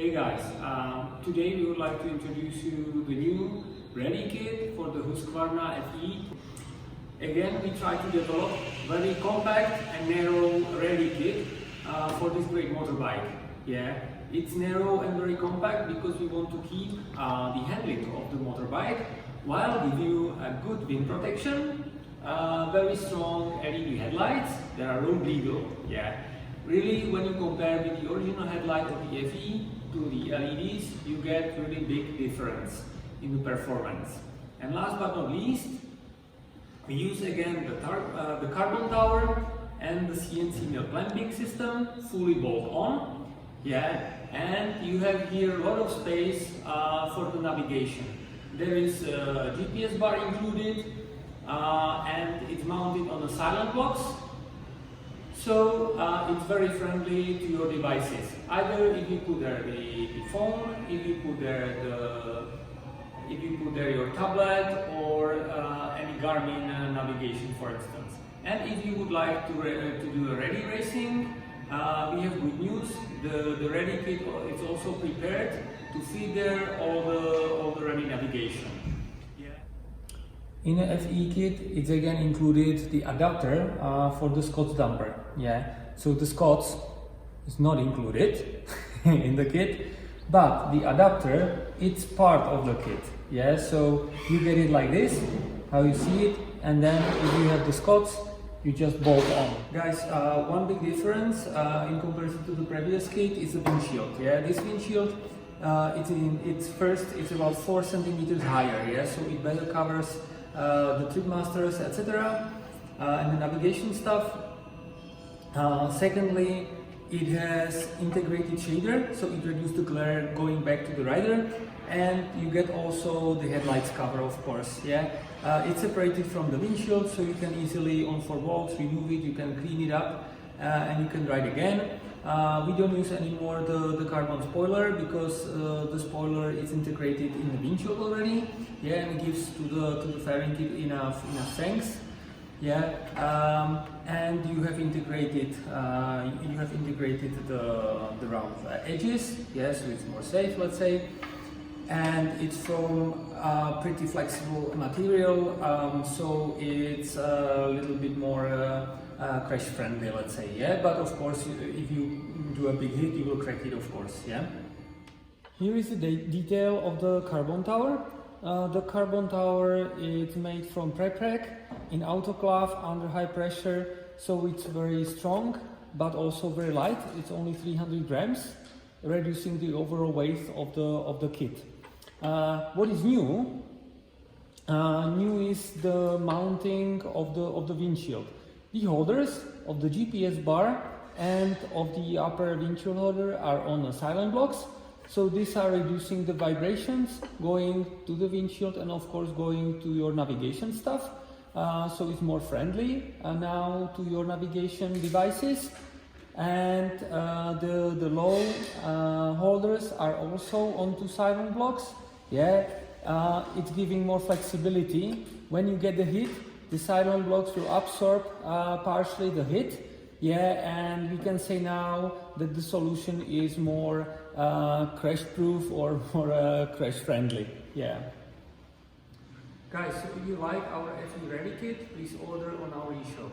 Hey guys, today we would like to introduce you the new RADE kit for the Husqvarna FE. Again, we try to develop very compact and narrow RADE kit for this great motorbike. Yeah, it's narrow and very compact because we want to keep the handling of the motorbike while give you a good wind protection, very strong LED headlights. They are road legal. Yeah, really, when you compare with the original headlight of the FE to the LEDs, you get really big difference in the performance. And last but not least, we use again the carbon tower and the CNC mill clamping system, fully bolt on. Yeah, and you have here a lot of space for the navigation. There is a GPS bar included, and it's mounted on the silent blocks. So it's very friendly to your devices. Either if you put there the phone, if you put there your tablet, or any Garmin navigation, for instance. And if you would like to do a RADE racing, we have good news. The RADE kit is also prepared to feed there all the RADE navigation. In a FE kit, it's again included the adapter for the Scots damper. Yeah, so the Scots is not included in the kit, but the adapter, it's part of the kit. Yeah, so you get it like this, how you see it, and then if you have the Scots, you just bolt on. Guys, one big difference in comparison to the previous kit is the windshield. Yeah, this windshield, it's about 4 centimeters higher. Yeah, so it better covers the trip masters, etc., and the navigation stuff. Secondly, it has integrated shader, so it reduces the glare going back to the rider, and you get also the headlights cover, of course. Yeah, it's separated from the windshield, so you can easily on 4 bolts remove it, you can clean it up, and you can ride again. We don't use anymore the carbon spoiler because the spoiler is integrated in the windshield already. Yeah, and it gives to the fairing kit enough strength. Yeah, and you have integrated the round edges. Yeah, so it's more safe, let's say, and it's from pretty flexible material, so it's a little bit more crash friendly, let's say. Yeah, but of course, if you do a big hit, you will crack it, of course. Yeah. Here is the detail of the carbon tower. The carbon tower is made from prep-rack in autoclave under high pressure, so it's very strong but also very light. It's only 300 grams, reducing the overall weight of the kit. What is new? New is the mounting of the windshield. The holders of the GPS bar and of the upper windshield holder are on the silent blocks. So these are reducing the vibrations going to the windshield and of course going to your navigation stuff. So it's more friendly now to your navigation devices. And the low holders are also onto silent blocks. Yeah, it's giving more flexibility. When you get the hit, the silent blocks will absorb partially the hit. Yeah, and we can say now that the solution is more crash-proof or more crash-friendly. Yeah. Guys, so if you like our FE RADE kit, please order on our eShop.